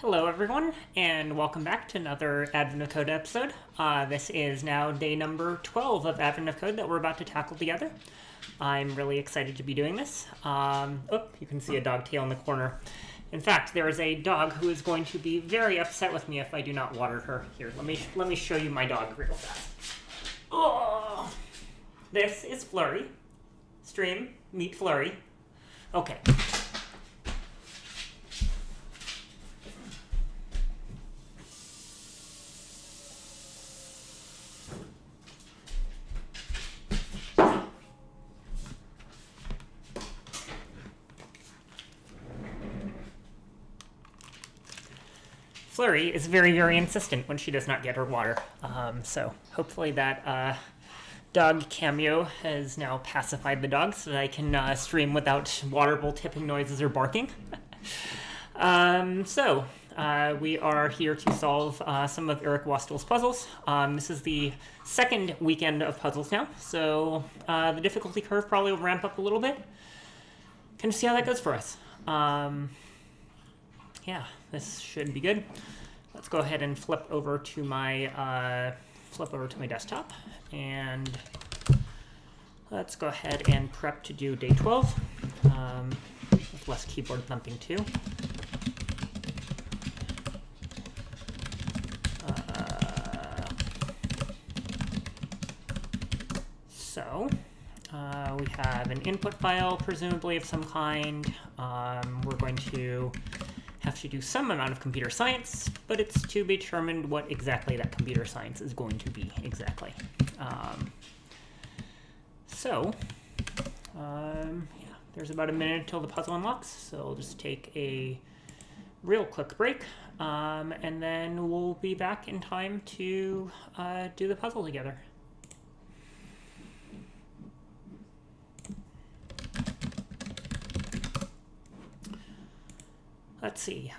Hello everyone, and welcome back to another Advent of Code episode. This is now day number 12 of Advent of Code that we're about to tackle together. I'm really excited to be doing this. You can see a dog tail in the corner. In fact, there is a dog who is going to be very upset with me if I do not water her. Here, let me show you my dog real fast. Oh, this is Flurry. Stream, meet Flurry. Okay. Flurry is very, very insistent when she does not get her water. So hopefully that dog cameo has now pacified the dog so that I can stream without water bowl tipping noises or barking. We are here to solve some of Eric Wastel's puzzles. This is the second weekend of puzzles now, so the difficulty curve probably will ramp up a little bit. Can see how that goes for us. Yeah, this should be good. Let's go ahead and flip over to my desktop, and let's go ahead and prep to do day 12 with less keyboard thumping too. We have an input file, presumably of some kind. We're going to have to do some amount of computer science, but it's to be determined what exactly that computer science is going to be exactly. There's about a minute until the puzzle unlocks, so I'll just take a real quick break, and then we'll be back in time to do the puzzle together. Let's see.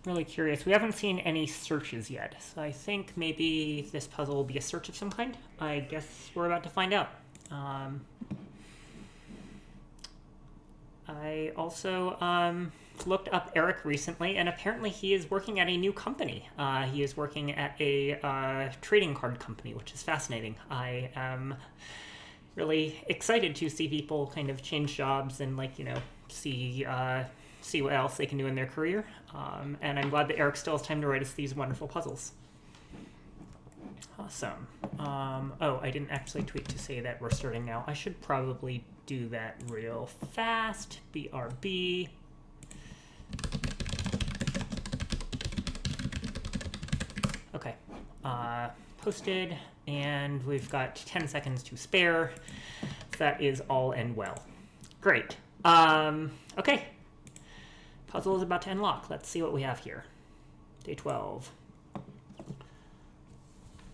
Really curious. We haven't seen any searches yet, so I think maybe this puzzle will be a search of some kind. I guess we're about to find out. I also looked up Eric recently, and apparently he is working at a new company. He is working at a trading card company, which is fascinating. I am really excited to see people kind of change jobs and see what else they can do in their career. And I'm glad that Eric still has time to write us these wonderful puzzles. Awesome. I didn't actually tweet to say that we're starting now. I should probably do that real fast. BRB. Okay. Posted. And we've got 10 seconds to spare. That is all and well. Great. Okay. Puzzle is about to unlock. Let's see what we have here. Day 12.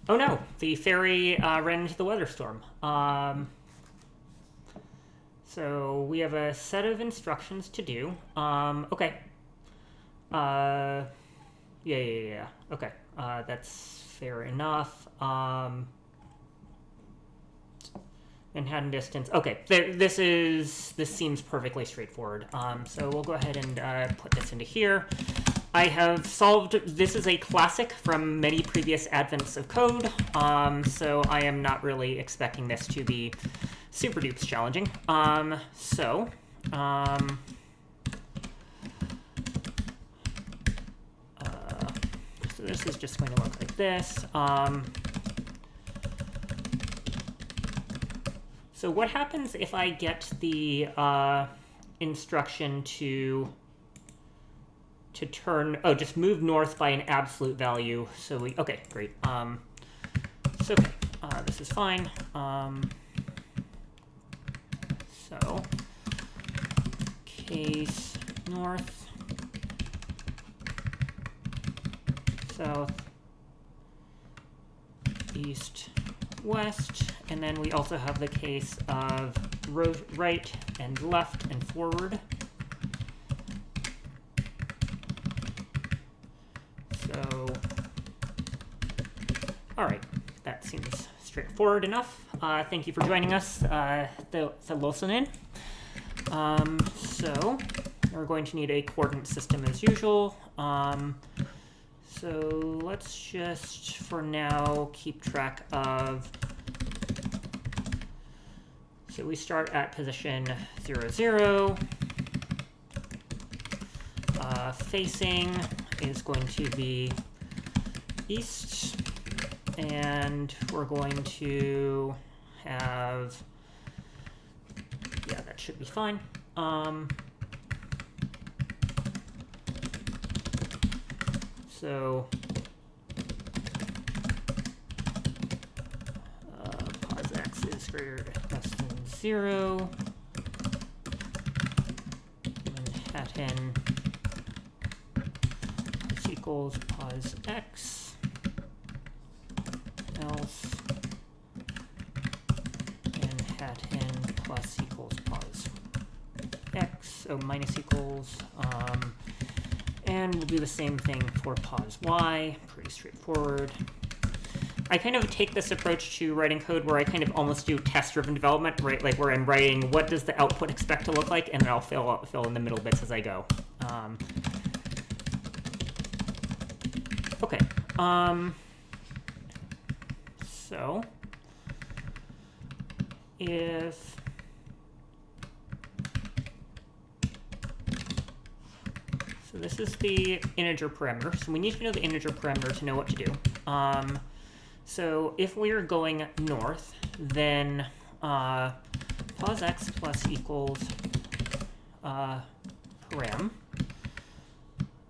Oh no, the fairy ran into the weather storm. So we have a set of instructions to do. Okay. Yeah. Okay. That's fair enough. Manhattan distance. Okay, this seems perfectly straightforward. So we'll go ahead and put this into here. I have solved, this is a classic from many previous advents of code, so I am not really expecting this to be super dupes challenging. So this is just going to look like this. So what happens if I get the instruction to turn, just move north by an absolute value. So okay, great. This is fine. So case north, south, east, west, and then we also have the case of right and left and forward. So, all right, that seems straightforward enough. Thank you for joining us, the listening. So we're going to need a coordinate system as usual. So let's just, for now, keep track of... So we start at position 0, 0. Facing is going to be east, and we're going to have... Yeah, that should be fine. So pos x is greater less than 0. Manhattan is equals pos x, else Manhattan plus equals pos x, so minus equals, and we'll do the same thing for pos y, pretty straightforward. I kind of take this approach to writing code where I kind of almost do test-driven development, right? Like where I'm writing what does the output expect to look like, and then I'll fill in the middle bits as I go. Okay. So if so this is the integer parameter. So we need to know the integer parameter to know what to do. So if we are going north, then pos x plus equals param.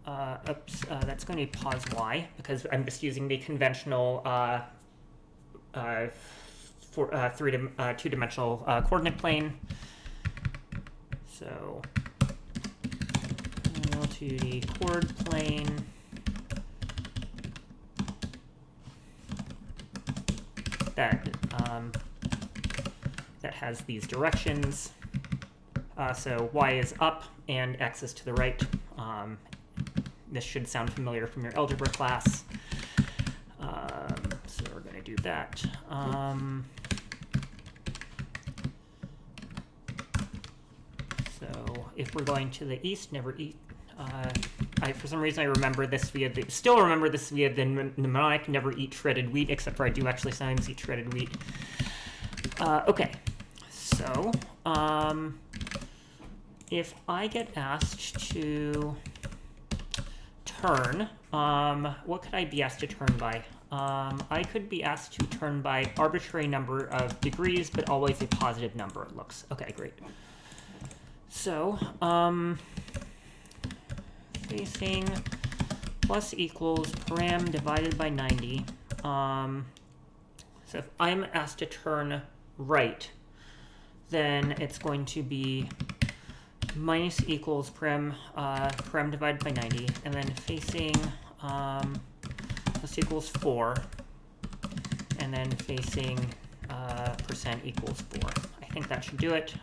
That's going to be pos y, because I'm just using the conventional two-dimensional coordinate plane. So to the chord plane. That has these directions. So y is up and x is to the right. This should sound familiar from your algebra class. So we're going to do that. So if we're going to the east, never eat. For some reason, I remember this via the mnemonic, never eat shredded wheat, except for I do actually sometimes eat shredded wheat. Okay, so if I get asked to turn, what could I be asked to turn by? I could be asked to turn by arbitrary number of degrees, but always a positive number, it looks. Okay, great. So, facing plus equals param divided by 90. So if I'm asked to turn right, then it's going to be minus equals param divided by 90, and then facing plus equals 4, and then facing percent equals 4. I think that should do it.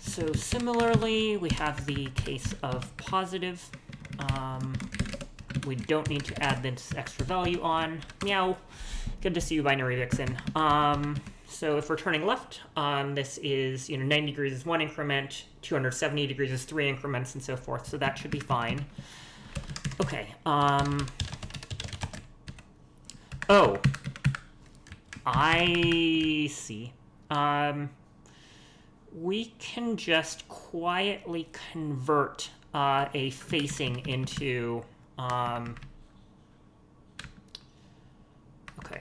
So similarly, we have the case of positive. We don't need to add this extra value on. Meow. Good to see you, binary vixen. So if we're turning left, this is 90 degrees is 1 increment, 270 degrees is 3 increments, and so forth. So that should be fine. Okay. Oh, I see. We can just quietly convert a facing into okay.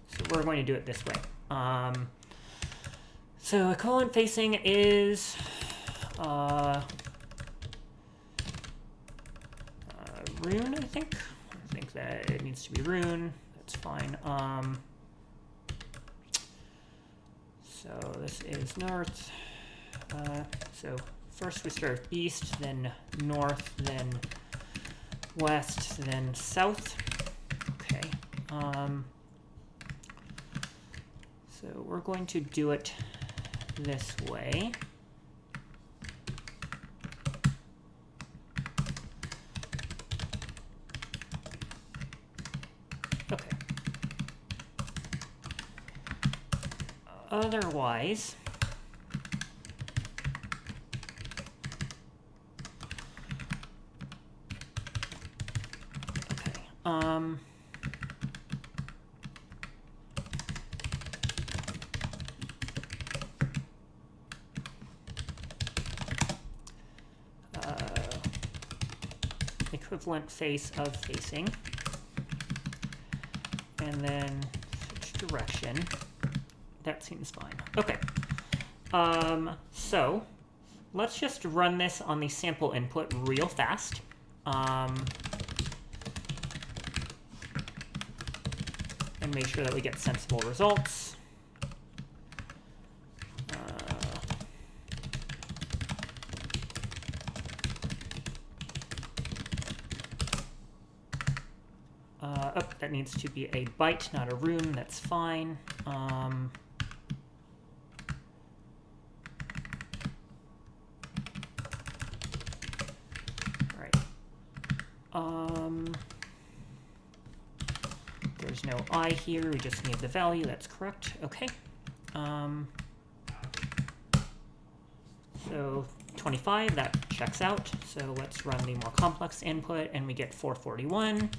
So we're going to do it this way. So equivalent facing is rune, I think. I think that it needs to be rune. That's fine. So this is north. So first we start east, then north, then west, then south. Okay. So we're going to do it this way. Okay. Otherwise, okay, equivalent face of facing, and then switch direction. That seems fine. Okay. So let's just run this on the sample input real fast. And make sure that we get sensible results. Oh, that needs to be a byte, not a rune. That's fine. There's no I here, we just need the value, that's correct. Okay. So 25, that checks out. So let's run the more complex input, and we get 441.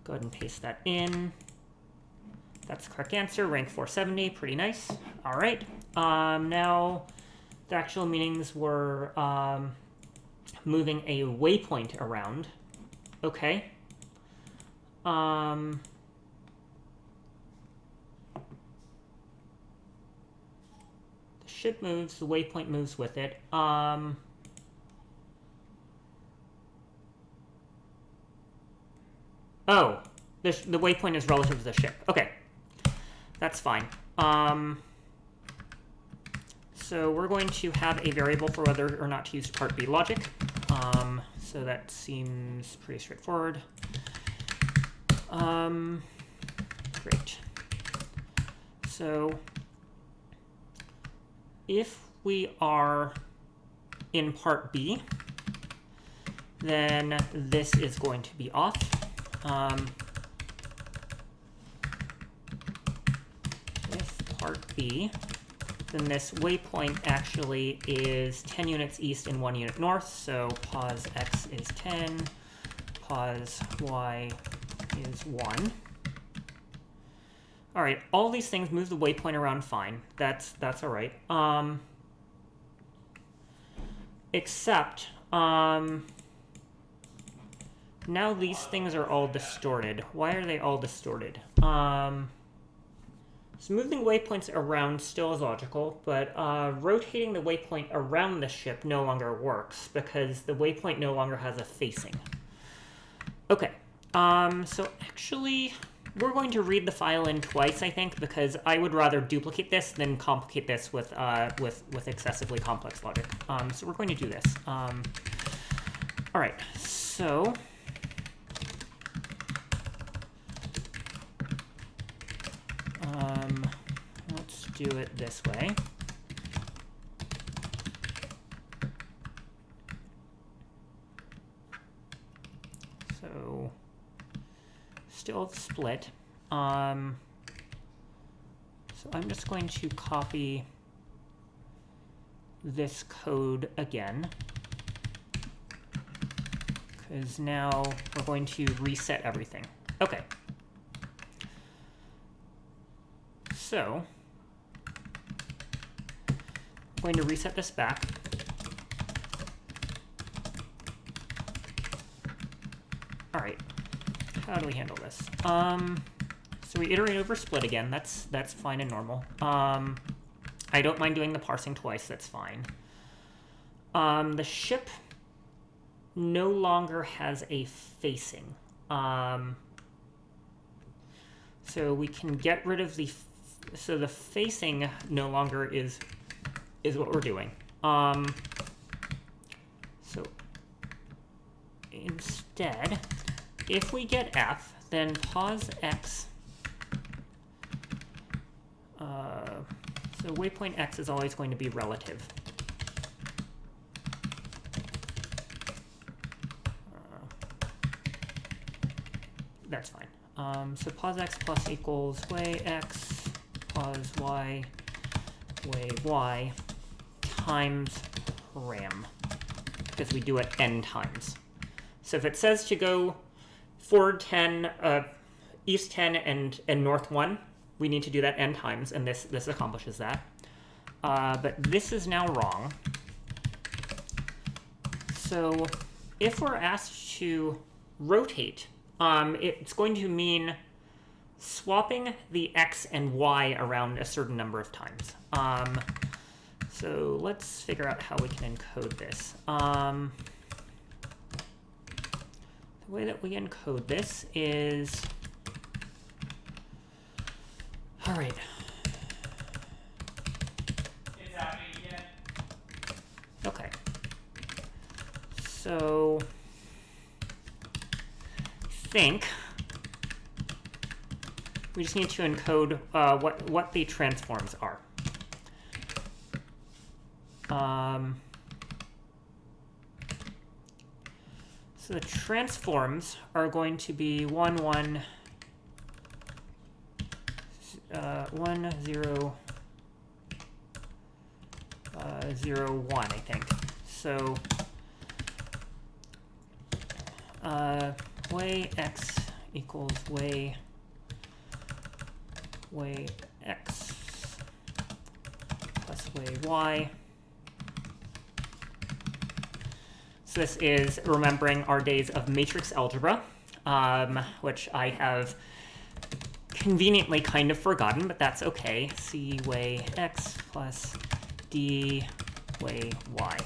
Go ahead and paste that in. That's the correct answer, rank 470, pretty nice. All right. Now, the actual meanings were moving a waypoint around. Okay. The ship moves, the waypoint moves with it. Oh, the waypoint is relative to the ship. Okay, that's fine. So we're going to have a variable for whether or not to use part B logic. So that seems pretty straightforward. Great. So if we are in part B, then this is going to be off. If part B, then this waypoint actually is 10 units east and 1 unit north, so pos x is 10, pos y is 1. All right, all these things move the waypoint around fine. That's all right. Except, now these things are all distorted. Why are they all distorted? So moving waypoints around still is logical, but rotating the waypoint around the ship no longer works because the waypoint no longer has a facing. Okay, so actually, we're going to read the file in twice, I think, because I would rather duplicate this than complicate this with excessively complex logic. So we're going to do this. All right, so let's do it this way. So still split. So I'm just going to copy this code again, because now we're going to reset everything. Okay. So I'm going to reset this back. All right, how do we handle this? So we iterate over split again. That's fine and normal. I don't mind doing the parsing twice. That's fine. The ship no longer has a facing. So we can get rid of the so the facing no longer is what we're doing. So instead, if we get F, then pos X. So waypoint X is always going to be relative. That's fine. So pos X plus equals way X, pos Y way y times param, because we do it n times. So if it says to go forward 10, east 10, and north 1, we need to do that n times, and this accomplishes that. But this is now wrong. So if we're asked to rotate, it's going to mean swapping the x and y around a certain number of times. So let's figure out how we can encode this. The way that we encode this is, all right. It's happening again. Okay. So think we just need to encode what the transforms are. So the transforms are going to be 1, 1, 1, 0, 0, 1, I think. So way x equals way x plus way y. So this is remembering our days of matrix algebra, which I have conveniently kind of forgotten, but that's okay. C way x plus d way y.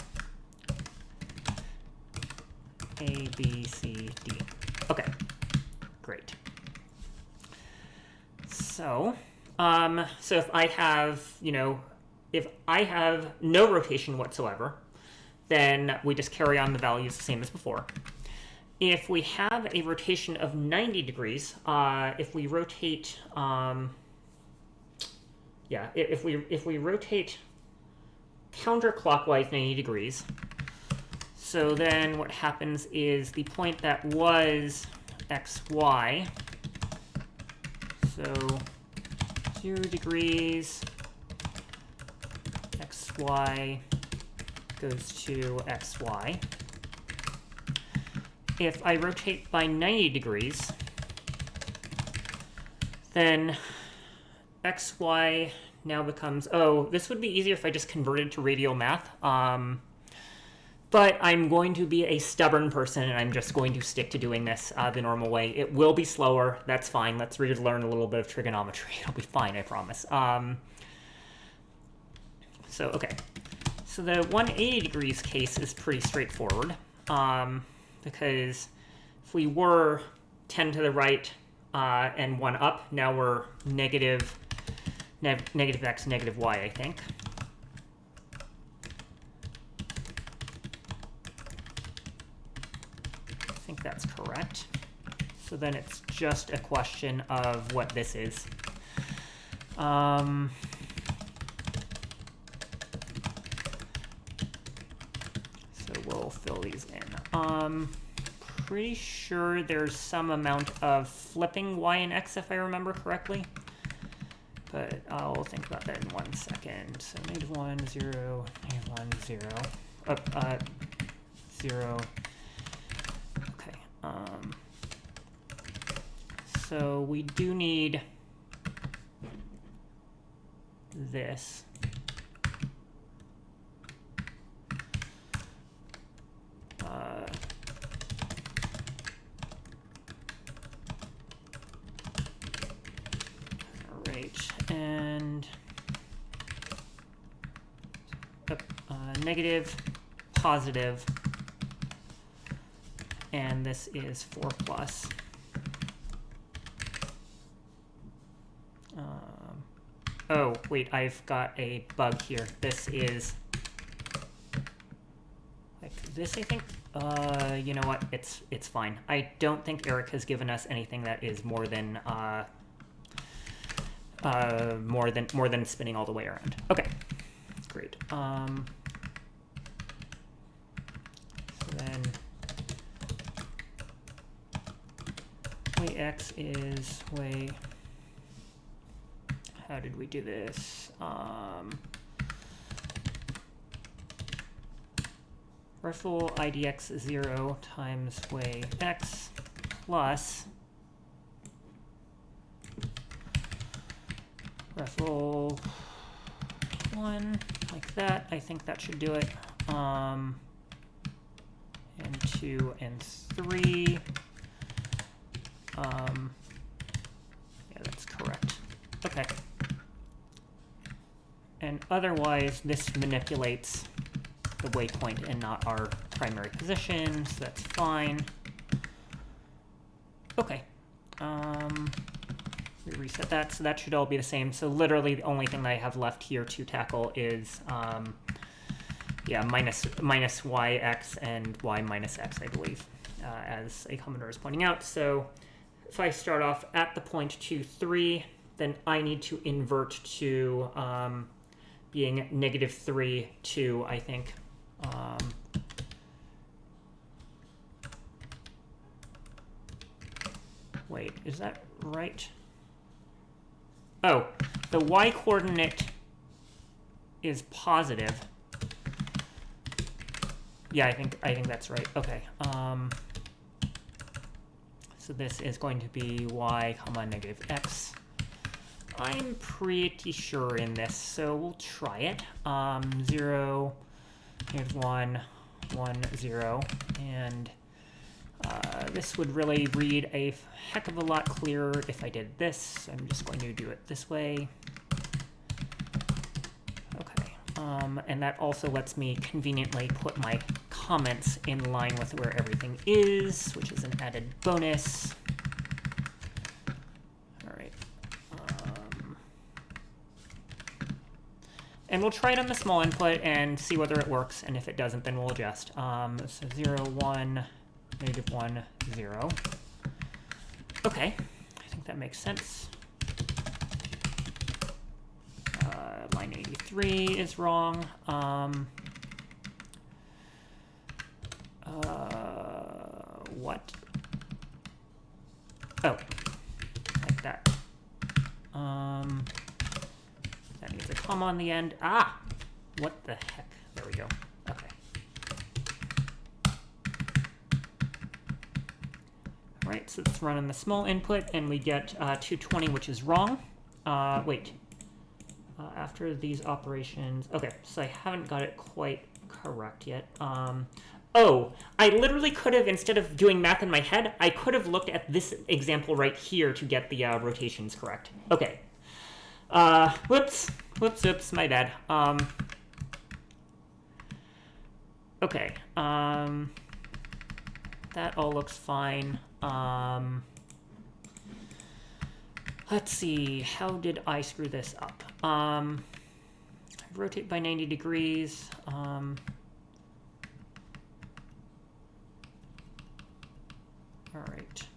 A, B, C, D. Okay, great. So, so if I have, if I have no rotation whatsoever, then we just carry on the values the same as before. If we have a rotation of 90 degrees, if we rotate, if we rotate counterclockwise 90 degrees, so then what happens is the point that was xy, so 0 degrees, xy goes to xy. If I rotate by 90 degrees, then xy now becomes, this would be easier if I just converted to radial math. But I'm going to be a stubborn person, and I'm just going to stick to doing this the normal way. It will be slower. That's fine. Let's relearn a little bit of trigonometry. It'll be fine, I promise. Okay. So the 180 degrees case is pretty straightforward, because if we were 10 to the right and 1 up, now we're negative x, negative y, I think. I think that's correct. So then it's just a question of what this is. So we'll fill these in. Pretty sure there's some amount of flipping y and x, if I remember correctly. But I'll think about that in 1 second. So -1, 0, -1, 0. 0. Okay. So we do need this. And negative, positive, and this is 4 plus. Oh, wait, I've got a bug here. This is like this, I think. You know what? It's fine. I don't think Eric has given us anything that is more than spinning all the way around. Okay, great. So then way x is way. How did we do this? Ruffle idx 0 times way x plus Ruffle 1, like that. I think that should do it. And 2 and 3. Yeah, that's correct. Okay. And otherwise, this manipulates the waypoint and not our primary position, so that's fine. Okay. We reset that, so that should all be the same. So literally the only thing that I have left here to tackle is, yeah, minus yx and y minus x, I believe, as a commenter is pointing out. So if I start off at the point 2, 3, then I need to invert to being negative 3, 2, I think. Wait, is that right? Oh, the y-coordinate is positive. Yeah, I think that's right. Okay. So this is going to be y comma negative x. I'm pretty sure in this, so we'll try it. 0, negative 1, 1, 0, and this would really read a heck of a lot clearer if I did this. I'm just going to do it this way. Okay, and that also lets me conveniently put my comments in line with where everything is, which is an added bonus. All right. And we'll try it on the small input and see whether it works, and if it doesn't, then we'll adjust. So 0, 1, negative 1, 0. Okay, I think that makes sense. Line 83 is wrong. What? Oh, like that. That needs a comma on the end. Ah! What the heck? There we go. Okay. All right, so let's run in the small input, and we get 220, which is wrong. Wait. After these operations... Okay, so I haven't got it quite correct yet. Oh, I literally could have, instead of doing math in my head, I could have looked at this example right here to get the rotations correct. Okay. Whoops, my bad. Okay, that all looks fine. Let's see, how did I screw this up? Rotate by 90 degrees. All right.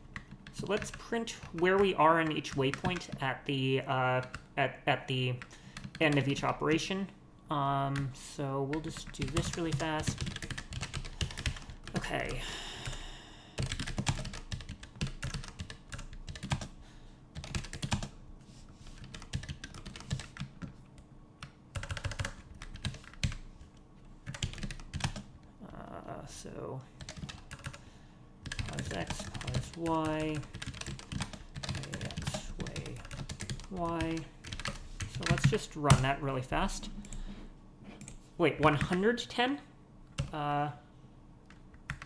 So let's print where we are in each waypoint at the at the end of each operation. So we'll just do this really fast. Okay. So pause x, pause y, x, y. So let's just run that really fast. Wait, 110? Yeah,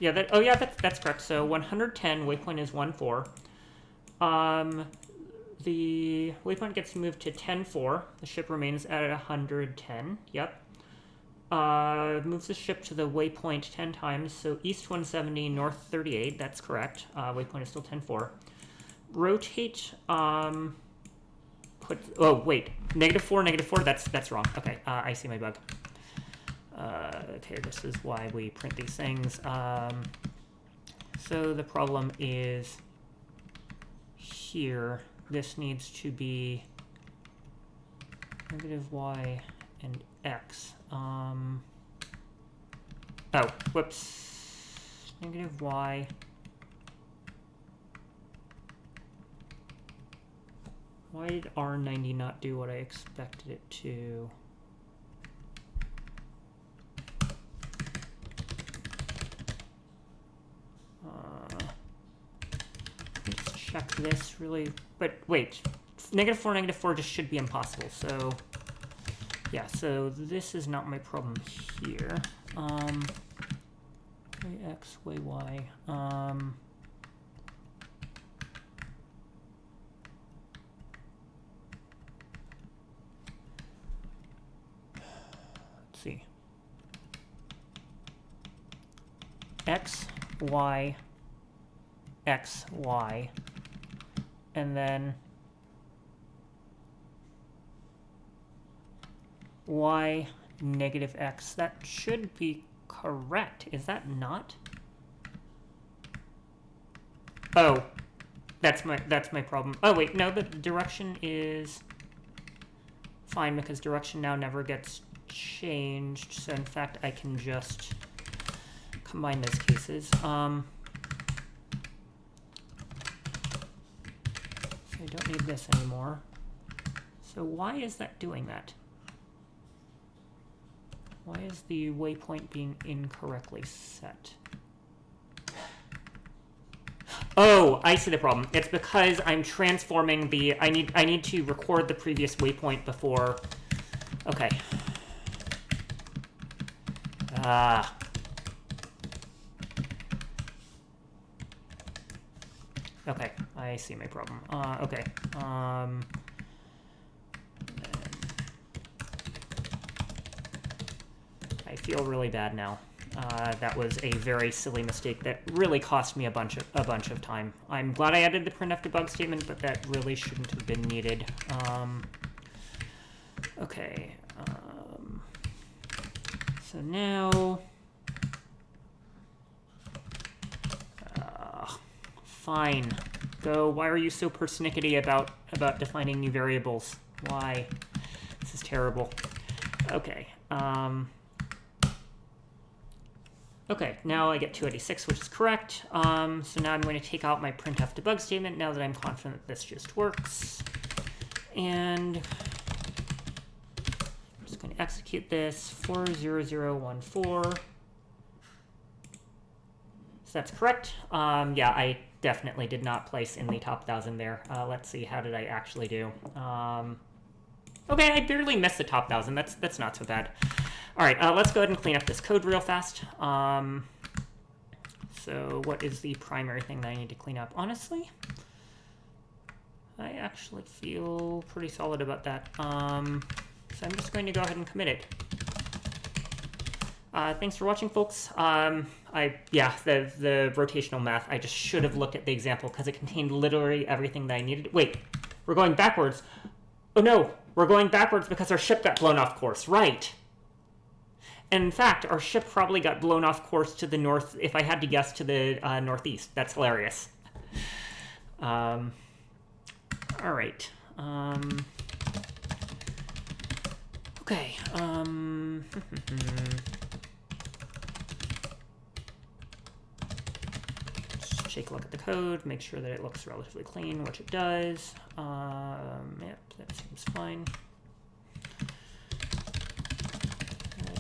that's correct. So 110, waypoint is 1,4. The waypoint gets moved to 10,4. The ship remains at 110. Yep. Moves the ship to the waypoint 10 times. So east 170, north 38. That's correct. Waypoint is still 10,4. Rotate. Oh wait, -4. That's wrong. Okay, I see my bug. Okay, this is why we print these things. So the problem is here. This needs to be -y and x. Oh, whoops. -y. Why did R90 not do what I expected it to? check this really, but wait, -4, -4 just should be impossible. So yeah, so this is not my problem here. X, Y. Let's see. X, Y, X, Y, and then Y -X. That should be correct. Is that not? Oh, that's my problem. Oh wait, no, the direction is fine because direction now never gets changed. So in fact, I can just combine those cases. So I don't need this anymore. So why is that doing that? Why is the waypoint being incorrectly set? Oh, I see the problem. It's because I'm transforming the... I need to record the previous waypoint before... Okay. Okay, I see my problem. Okay. I feel really bad now. That was a very silly mistake that really cost me a bunch of time. I'm glad I added the printf debug statement, but that really shouldn't have been needed. Okay. So now, fine. Go. Why are you so persnickety about defining new variables? Why? This is terrible. Okay. Okay, now I get 286, which is correct. So now I'm going to take out my printf debug statement now that I'm confident that this just works. And I'm just going to execute this 40014. So that's correct. Yeah, I definitely did not place in the top 1,000 there. Let's see, how did I actually do? Okay, I barely missed the top 1,000. That's not so bad. All right, let's go ahead and clean up this code real fast. So what is the primary thing that I need to clean up? Honestly, I actually feel pretty solid about that. So I'm just going to go ahead and commit it. Thanks for watching, folks. Yeah, the rotational math, I just should have looked at the example because it contained literally everything that I needed. Wait, we're going backwards. Oh no, we're going backwards because our ship got blown off course, right? And in fact, our ship probably got blown off course to the north, if I had to guess, to the northeast. That's hilarious. All right. Okay. Just take a look at the code, make sure that it looks relatively clean, which it does. Yep, that seems fine.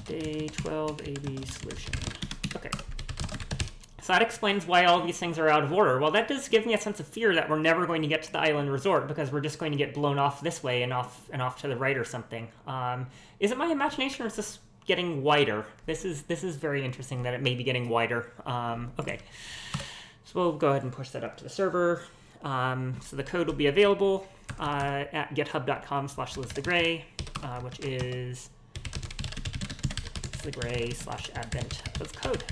Day 12 AB solution. Okay. So that explains why all of these things are out of order. Well, that does give me a sense of fear that we're never going to get to the island resort because we're just going to get blown off this way and off to the right or something. Is it my imagination or is this getting wider? This is very interesting that it may be getting wider. Okay. So we'll go ahead and push that up to the server. So the code will be available at github.com/LizTheGray, which is LizTheGray/advent of code.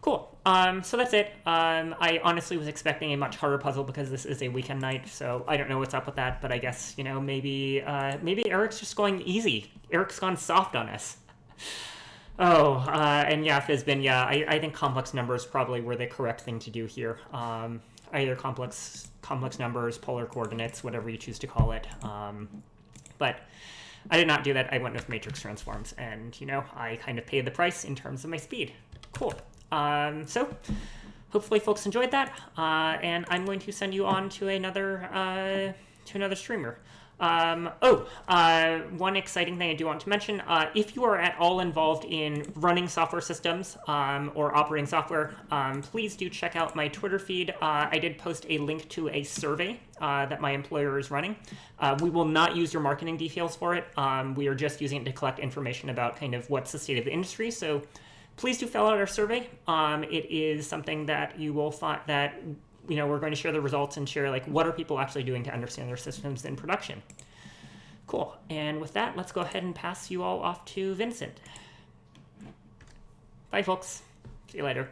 Cool. So that's it. I honestly was expecting a much harder puzzle because this is a weekend night, so I don't know what's up with that, but I guess, you know, maybe Eric's just going easy. Eric's gone soft on us. Oh, and yeah, Fizbin, yeah, I think complex numbers probably were the correct thing to do here. Either complex numbers, polar coordinates, whatever you choose to call it. But I did not do that. I went with matrix transforms, and, you know, I kind of paid the price in terms of my speed. Cool. So hopefully folks enjoyed that, and I'm going to send you on to another streamer. One exciting thing I do want to mention, if you are at all involved in running software systems or operating software, please do check out my Twitter feed. I did post a link to a survey that my employer is running. We will not use your marketing details for it. We are just using it to collect information about kind of what's the state of the industry. So please do fill out our survey. It is something that you will find that we're going to share the results and share like what are people actually doing to understand their systems in production. Cool. And with that, let's go ahead and pass you all off to Vincent. Bye, folks. See you later.